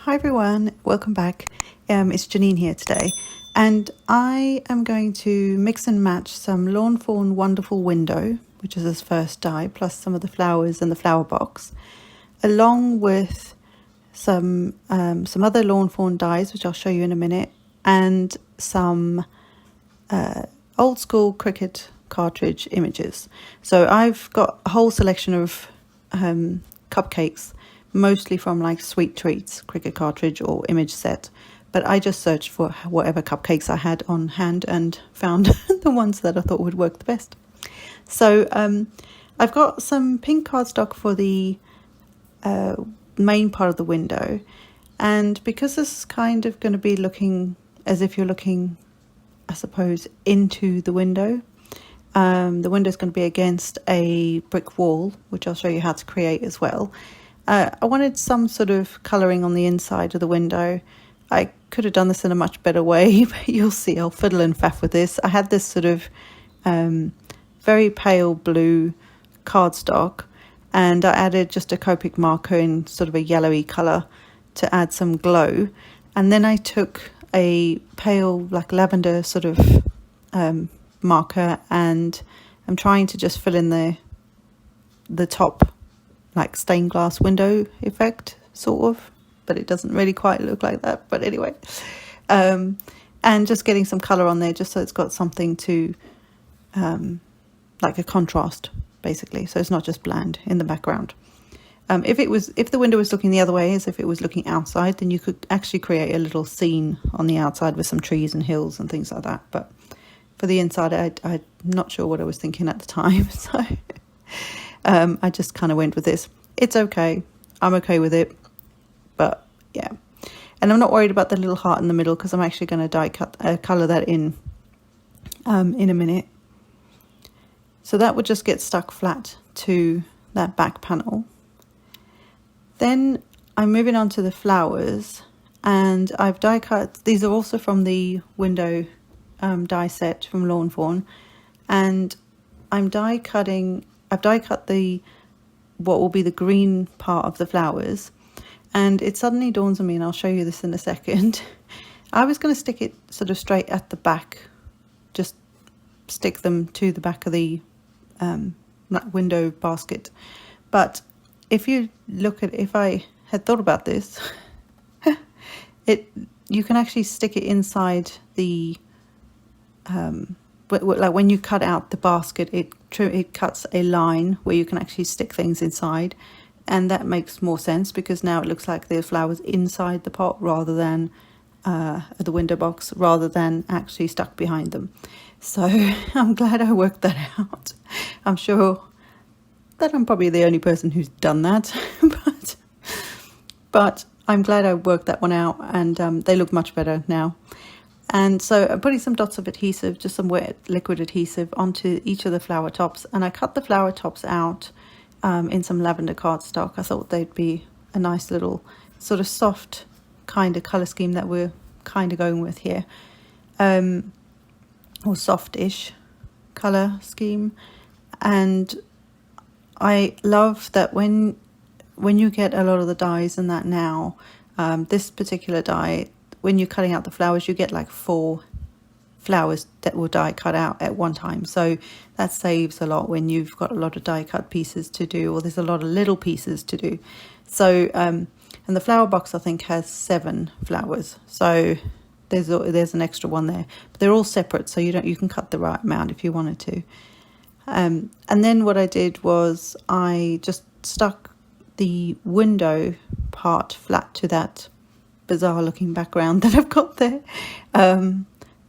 Hi everyone, welcome back. It's Janine here today, and I am going to mix and match some Lawn Fawn Wonderful Window, which is this first die, plus some of the flowers and the flower box, along with some other Lawn Fawn dies, which I'll show you in a minute, and some old school Cricut cartridge images. So I've got a whole selection of cupcakes, mostly from like Sweet Treats Cricut cartridge or image set, but I just searched for whatever cupcakes I had on hand and found the ones that I thought would work the best. So I've got some pink cardstock for the main part of the window, and because this is kind of going to be looking as if you're looking, I suppose, into the window. The window is going to be against a brick wall, which I'll show you how to create as well. I wanted some sort of colouring on the inside of the window. I could have done this in a much better way, but you'll see I'll fiddle and faff with this. I had this sort of very pale blue cardstock, and I added just a Copic marker in sort of a yellowy colour to add some glow. And then I took a pale like lavender sort of marker, and I'm trying to just fill in the top like stained glass window effect sort of, but it doesn't really quite look like that, but anyway, and just getting some color on there just so it's got something to like a contrast basically, so it's not just bland in the background. If the window was looking the other way, as if it was looking outside, then you could actually create a little scene on the outside with some trees and hills and things like that. But for the inside, I'm not sure what I was thinking at the time, so I just kind of went with this. It's okay. I'm okay with it. But yeah. And I'm not worried about the little heart in the middle because I'm actually going to die cut, colour that in a minute. So that would just get stuck flat to that back panel. Then I'm moving on to the flowers, and I've die cut. These are also from the window die set from Lawn Fawn, and I've die cut what will be the green part of the flowers, and it suddenly dawns on me, and I'll show you this in a second. I was going to stick it sort of straight at the back, just stick them to the back of the window basket, but if I had thought about this, you can actually stick it inside the like when you cut out the basket, it cuts a line where you can actually stick things inside, and that makes more sense because now it looks like there's flowers inside the pot rather than the window box, rather than actually stuck behind them. So I'm glad I worked that out. I'm sure that I'm probably the only person who's done that, but I'm glad I worked that one out, and they look much better now. And so I'm putting some dots of adhesive, just some wet liquid adhesive, onto each of the flower tops, and I cut the flower tops out in some lavender cardstock. I thought they'd be a nice little sort of soft kind of colour scheme that we're kind of going with here, or soft-ish colour scheme. And I love that when you get a lot of the dies and that now, this particular die, when you're cutting out the flowers, you get like 4 flowers that will die cut out at one time. So that saves a lot when you've got a lot of die cut pieces to do, or there's a lot of little pieces to do. So and the flower box I think has 7 flowers, so there's an extra one there, but they're all separate, so you can cut the right amount if you wanted to. And then what I did was I just stuck the window part flat to that bizarre looking background that I've got there,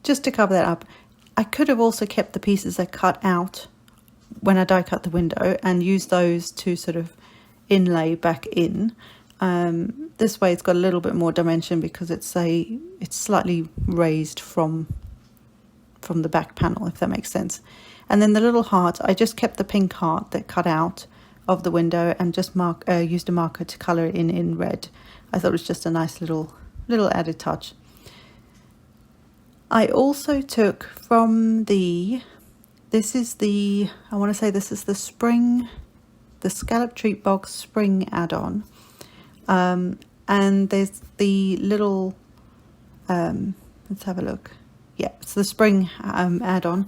just to cover that up. I could have also kept the pieces I cut out when I die cut the window and used those to sort of inlay back in. This way it's got a little bit more dimension because it's slightly raised from the back panel, if that makes sense. And then the little heart, I just kept the pink heart that cut out of the window and just used a marker to colour it in red. I thought it was just a nice little added touch. I also took from I want to say this is the Scallop Treat Box Spring add-on, and there's the little, let's have a look. Yeah, it's the spring add-on,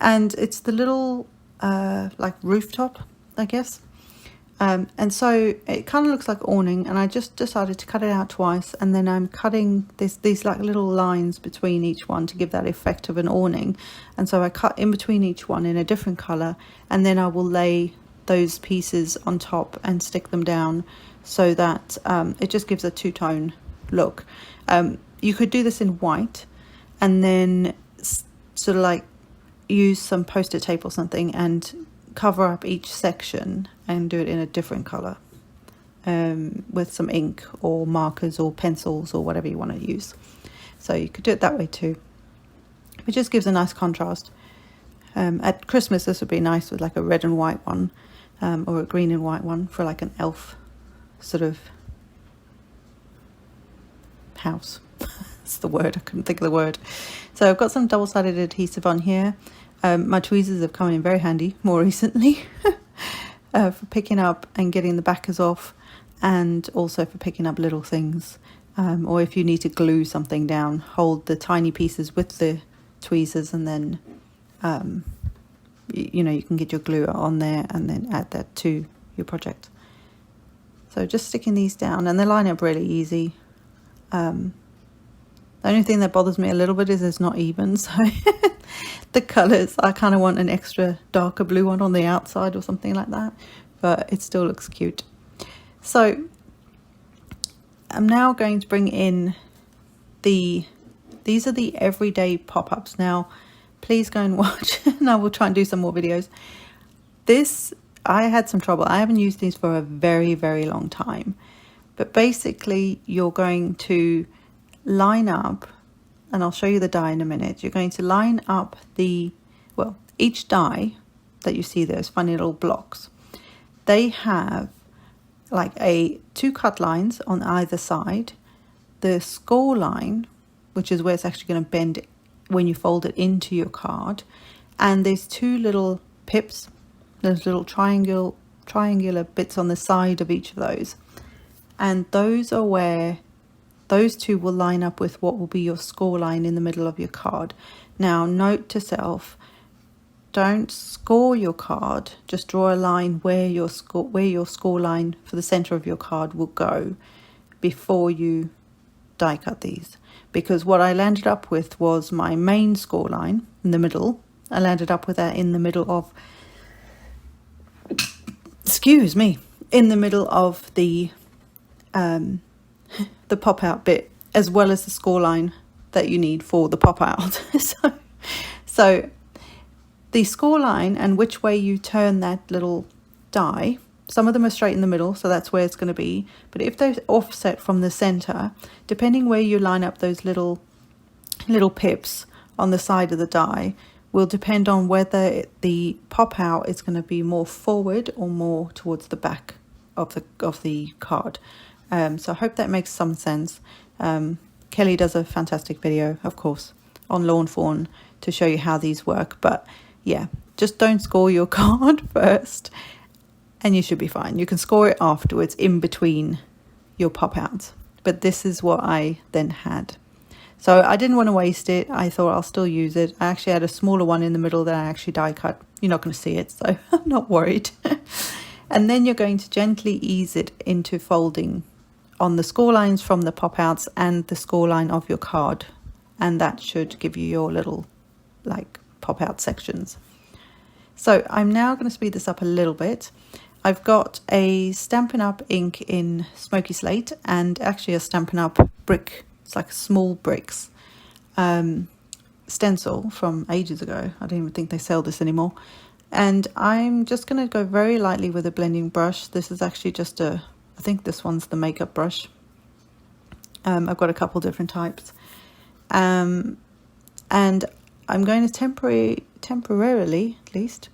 and it's the little like rooftop, I guess. And so it kind of looks like awning, and I just decided to cut it out twice, and then I'm cutting these like little lines between each one to give that effect of an awning. And so I cut in between each one in a different color, and then I will lay those pieces on top and stick them down so that it just gives a two-tone look. You could do this in white and then sort of like use some post-it tape or something and cover up each section and do it in a different color with some ink or markers or pencils or whatever you want to use. So you could do it that way too. It just gives a nice contrast. At Christmas this would be nice with like a red and white one, or a green and white one for like an elf sort of house. That's the word, I couldn't think of the word. So I've got some double-sided adhesive on here. My tweezers have come in very handy more recently for picking up and getting the backers off, and also for picking up little things. Or if you need to glue something down, hold the tiny pieces with the tweezers, and then you know, you can get your glue on there and then add that to your project. So just sticking these down, and they line up really easy. The only thing that bothers me a little bit is it's not even, so the colours, I kind of want an extra darker blue one on the outside or something like that, but it still looks cute. So I'm now going to bring in these are the everyday pop-ups. Now please go and watch and I will try and do some more videos. This, I had some trouble. I haven't used these for a very, very long time, but basically you're going to line up, and I'll show you the die in a minute. You're going to line up each die that you see, those funny little blocks, they have like two cut lines on either side, the score line, which is where it's actually going to bend when you fold it into your card, and there's two little pips, those little triangular bits on the side of each of those, and those are where those two will line up with what will be your score line in the middle of your card. Now, note to self, don't score your card, just draw a line where your score line for the center of your card will go before you die cut these. Because what I landed up with was my main score line in the middle. I landed up with that in the middle of, excuse me, in the middle of the pop out bit, as well as the score line that you need for the pop out. so the score line and which way you turn that little die, some of them are straight in the middle, so that's where it's going to be, but if they're offset from the center, depending where you line up those little pips on the side of the die will depend on whether the pop out is going to be more forward or more towards the back of the card. So I hope that makes some sense. Kelly does a fantastic video, of course, on Lawn Fawn to show you how these work. But yeah, just don't score your card first and you should be fine. You can score it afterwards in between your pop outs. But this is what I then had. So I didn't want to waste it. I thought I'll still use it. I actually had a smaller one in the middle that I actually die cut. You're not going to see it, so I'm not worried. And then you're going to gently ease it into folding on the score lines from the pop outs and the score line of your card, and that should give you your little like pop out sections. So I'm now going to speed this up a little bit. I've got a Stampin' Up ink in Smoky Slate and actually a Stampin' Up brick, it's like small bricks stencil from ages ago. I don't even think they sell this anymore. And I'm just going to go very lightly with a blending brush. This is actually just I think this one's the makeup brush. I've got a couple different types. And I'm going to temporarily, at least,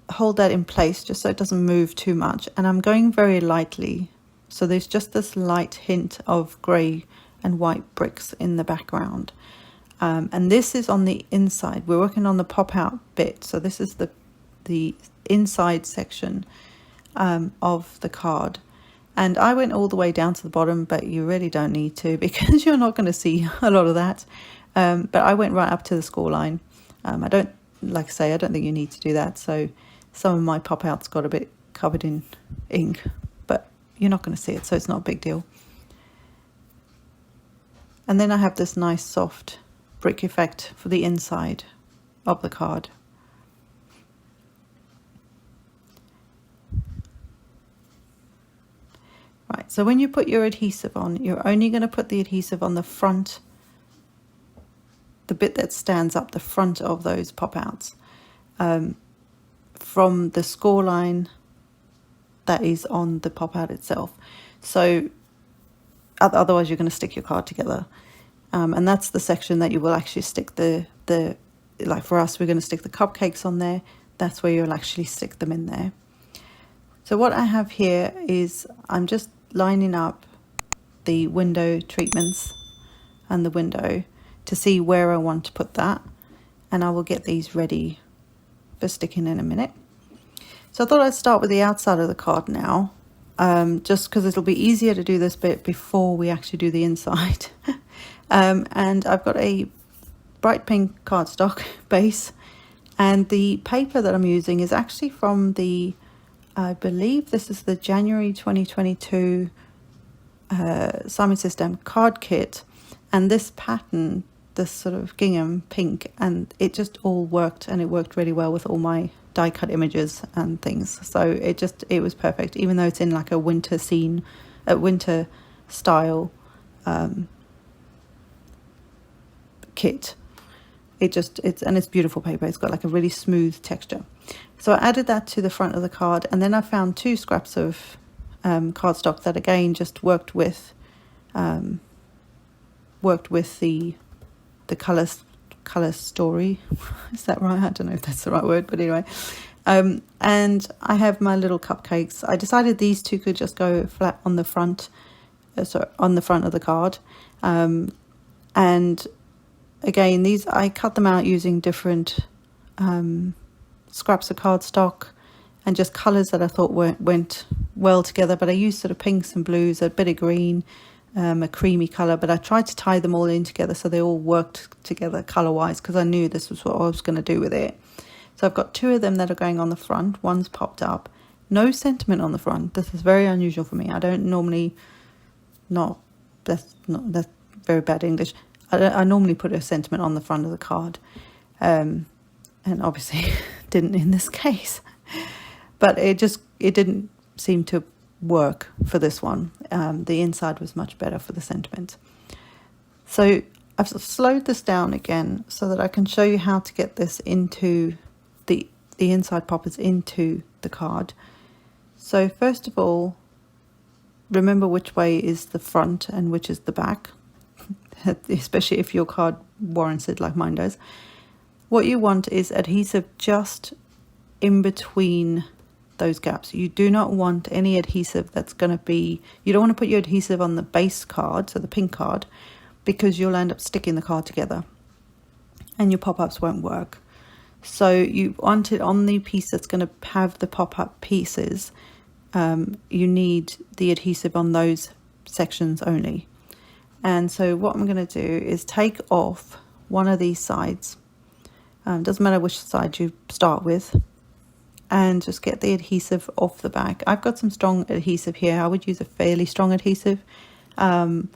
hold that in place just so it doesn't move too much. And I'm going very lightly. So there's just this light hint of grey and white bricks in the background. And this is on the inside. We're working on the pop out bit. So this is the inside section of the card. And I went all the way down to the bottom, but you really don't need to because you're not going to see a lot of that. But I went right up to the score line. I don't, like I say, I don't think you need to do that. So some of my pop outs got a bit covered in ink, but you're not going to see it, so it's not a big deal. And then I have this nice soft brick effect for the inside of the card. Right, so when you put your adhesive on, you're only going to put the adhesive on the front, the bit that stands up the front of those pop outs, from the score line that is on the pop out itself. So otherwise you're going to stick your card together. And that's the section that you will actually stick the like for us, we're going to stick the cupcakes on there. That's where you'll actually stick them in there. So what I have here is I'm just lining up the window treatments and the window to see where I want to put that. And I will get these ready for sticking in a minute. So I thought I'd start with the outside of the card now, just because it'll be easier to do this bit before we actually do the inside. And I've got a bright pink cardstock base, and the paper that I'm using is actually from the, I believe this is the January 2022 Simon Says Stamp card kit, and this pattern, this sort of gingham pink, and it just all worked, and it worked really well with all my die cut images and things. So it was perfect, even though it's in like a winter scene, a winter style kit. It's beautiful paper. It's got like a really smooth texture. So I added that to the front of the card, and then I found 2 scraps of cardstock that again just worked with the color story. Is that right? I don't know if that's the right word, but anyway. And I have my little cupcakes. I decided these 2 could just go flat on the front, on the front of the card. And again, these I cut them out using different scraps of cardstock and just colours that I thought went well together. But I used sort of pinks and blues, a bit of green, a creamy colour. But I tried to tie them all in together so they all worked together colour-wise, because I knew this was what I was going to do with it. So I've got 2 of them that are going on the front. One's popped up. No sentiment on the front. This is very unusual for me. I don't normally, that's very bad English. I normally put a sentiment on the front of the card, and obviously didn't in this case. But it didn't seem to work for this one. The inside was much better for the sentiment. So I've slowed this down again so that I can show you how to get this into the inside poppers into the card. So first of all, remember which way is the front and which is the back, especially if your card warrants it like mine does. What you want is adhesive just in between those gaps. You do not want any adhesive that's going to be, you don't want to put your adhesive on the base card, so the pink card, because you'll end up sticking the card together and your pop-ups won't work. So you want it on the piece that's going to have the pop-up pieces. You need the adhesive on those sections only. And so what I'm going to do is take off one of these sides. Doesn't matter which side you start with, and just get the adhesive off the back. I've got some strong adhesive here. I would use a fairly strong adhesive. In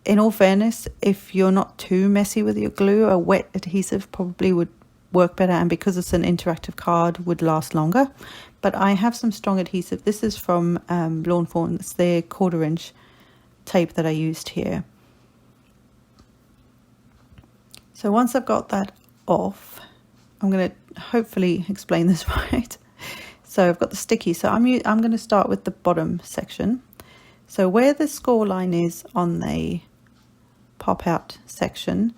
all fairness, if you're not too messy with your glue, a wet adhesive probably would work better, and because it's an interactive card, would last longer. But I have some strong adhesive. This is from Fawn. It's their 1/4 inch tape that I used here. So once I've got that off, I'm going to hopefully explain this right. So I've got the sticky. So I'm going to start with the bottom section. So where the score line is on the pop out section,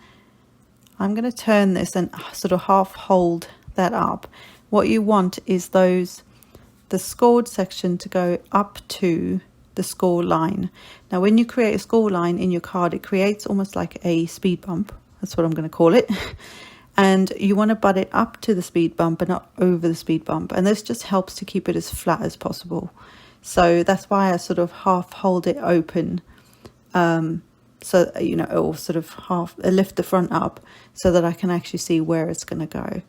I'm going to turn this and sort of half hold that up. What you want is the scored section to go up to the score line. Now when you create a score line in your card, it creates almost like a speed bump. That's what I'm going to call it. And you want to butt it up to the speed bump and not over the speed bump. And this just helps to keep it as flat as possible. So that's why I sort of half hold it open, so, you know, or sort of half lift the front up so that I can actually see where it's going to go.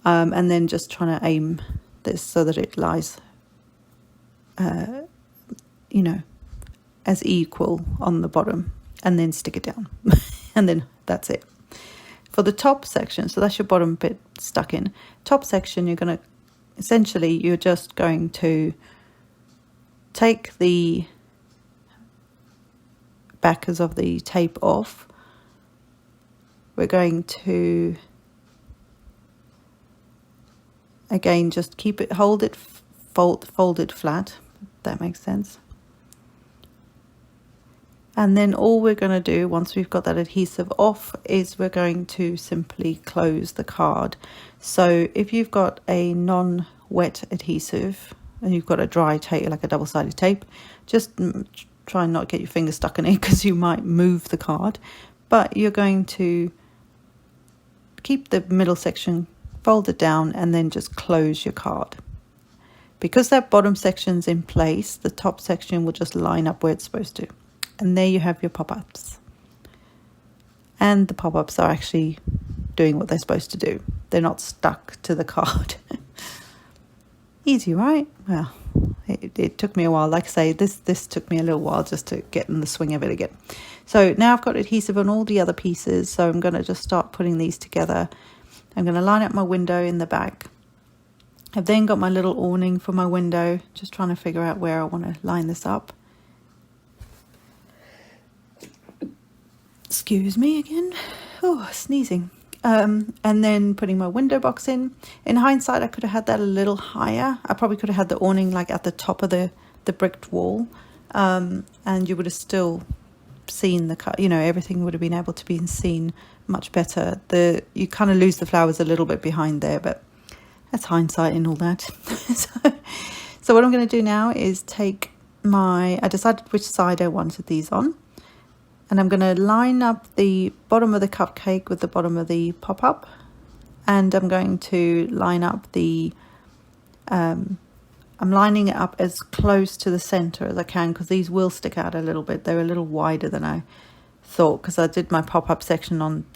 And then just trying to aim this so that it lies, you know, as equal on the bottom, and then stick it down. And then that's it. For the top section, so that's your bottom bit stuck in. Top section, you're going to, essentially, you're just going to take the backers of the tape off. We're going to, again, just keep it, hold it, fold it flat, if that makes sense. And then all we're going to do once we've got that adhesive off is we're going to simply close the card. So if you've got a non-wet adhesive and you've got a dry tape, like a double-sided tape, just try and not get your finger stuck in it because you might move the card. But you're going to keep the middle section, fold it down, and then just close your card. Because that bottom section's in place, the top section will just line up where it's supposed to. And there you have your pop-ups. And the pop-ups are actually doing what they're supposed to do. They're not stuck to the card. Easy, right? Well, it took me a while. Like I say, this took me a little while just to get in the swing of it again. So now I've got adhesive on all the other pieces. So I'm going to just start putting these together. I'm going to line up my window in the back. I've then got my little awning for my window. Just trying to figure out where I want to line this up. Excuse me again. Oh, sneezing. And then putting my window box in. In hindsight, I could have had that a little higher. I probably could have had the awning like at the top of the bricked wall. And you would have still seen the, you know, everything would have been able to be seen much better. You kind of lose the flowers a little bit behind there, but that's hindsight and all that. So what I'm going to do now is take I decided which side I wanted these on. And I'm going to line up the bottom of the cupcake with the bottom of the pop-up. And I'm going to line up I'm lining it up as close to the center as I can, because these will stick out a little bit. They're a little wider than I thought, because I did my pop-up section on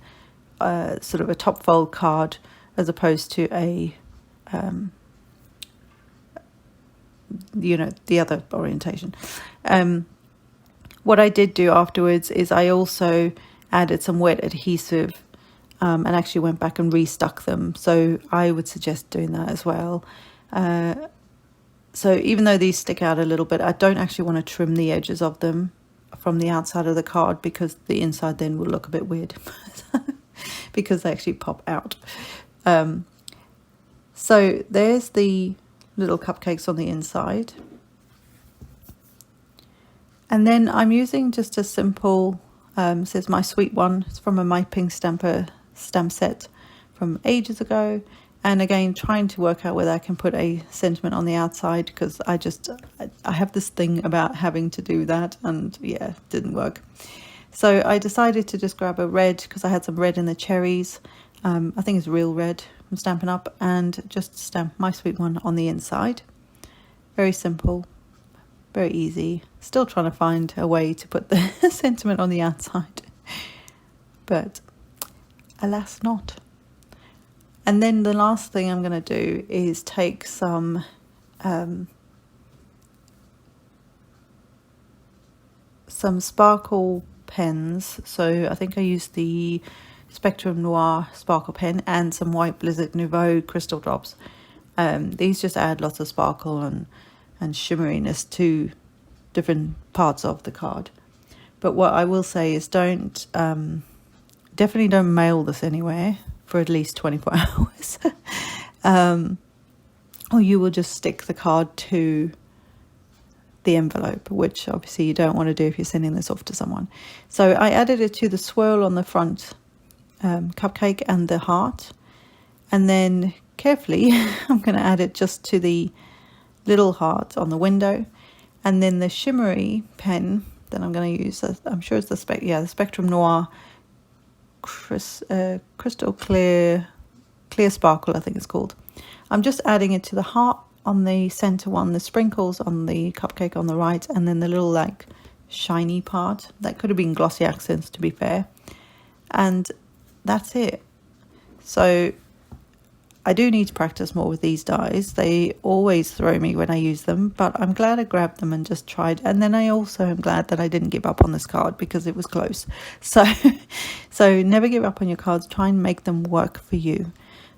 sort of a top fold card as opposed to a, you know, the other orientation. What I did do afterwards is I also added some wet adhesive and actually went back and restuck them. So I would suggest doing that as well. So even though these stick out a little bit, I don't actually want to trim the edges of them from the outside of the card, because the inside then will look a bit weird because they actually pop out. So there's the little cupcakes on the inside. And then I'm using just a simple, says My Sweet One. It's from a My Pink Stamper stamp set from ages ago. And again, trying to work out whether I can put a sentiment on the outside, because I have this thing about having to do that, and yeah, it didn't work. So I decided to just grab a red, because I had some red in the cherries. I think it's real red from Stampin' Up, and just stamp My Sweet One on the inside. Very simple. Very easy. Still trying to find a way to put the sentiment on the outside, but alas not. And then the last thing I'm going to do is take some sparkle pens. So I think I used the Spectrum Noir sparkle pen and some White Blizzard Nouveau crystal drops. These just add lots of sparkle and shimmeriness to different parts of the card. But what I will say is definitely don't mail this anywhere for at least 24 hours. Or you will just stick the card to the envelope, which obviously you don't want to do if you're sending this off to someone. So I added it to the swirl on the front cupcake and the heart. And then carefully, I'm going to add it just to the little heart on the window, and then the shimmery pen that I'm going to use, I'm sure it's the Spectrum Noir crystal clear sparkle, I think it's called. I'm just adding it to the heart on the center one, the sprinkles on the cupcake on the right, and then the little like shiny part. That could have been glossy accents, to be fair. And that's it. So I do need to practice more with these dies. They always throw me when I use them, but I'm glad I grabbed them and just tried. And then I also am glad that I didn't give up on this card because it was close. So so never give up on your cards. Try and make them work for you.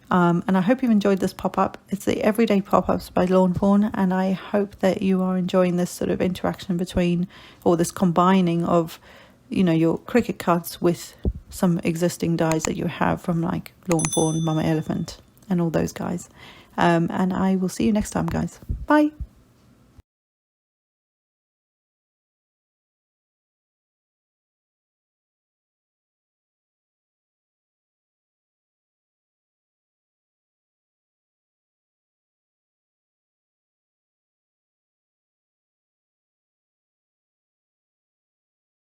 And I hope you've enjoyed this pop-up. It's the Everyday Pop-Ups by Lawn Fawn, and I hope that you are enjoying this sort of interaction between, or this combining of, you know, your Cricut cards with some existing dies that you have from like Lawn Fawn, Mama Elephant, and all those guys. And I will see you next time, guys. Bye.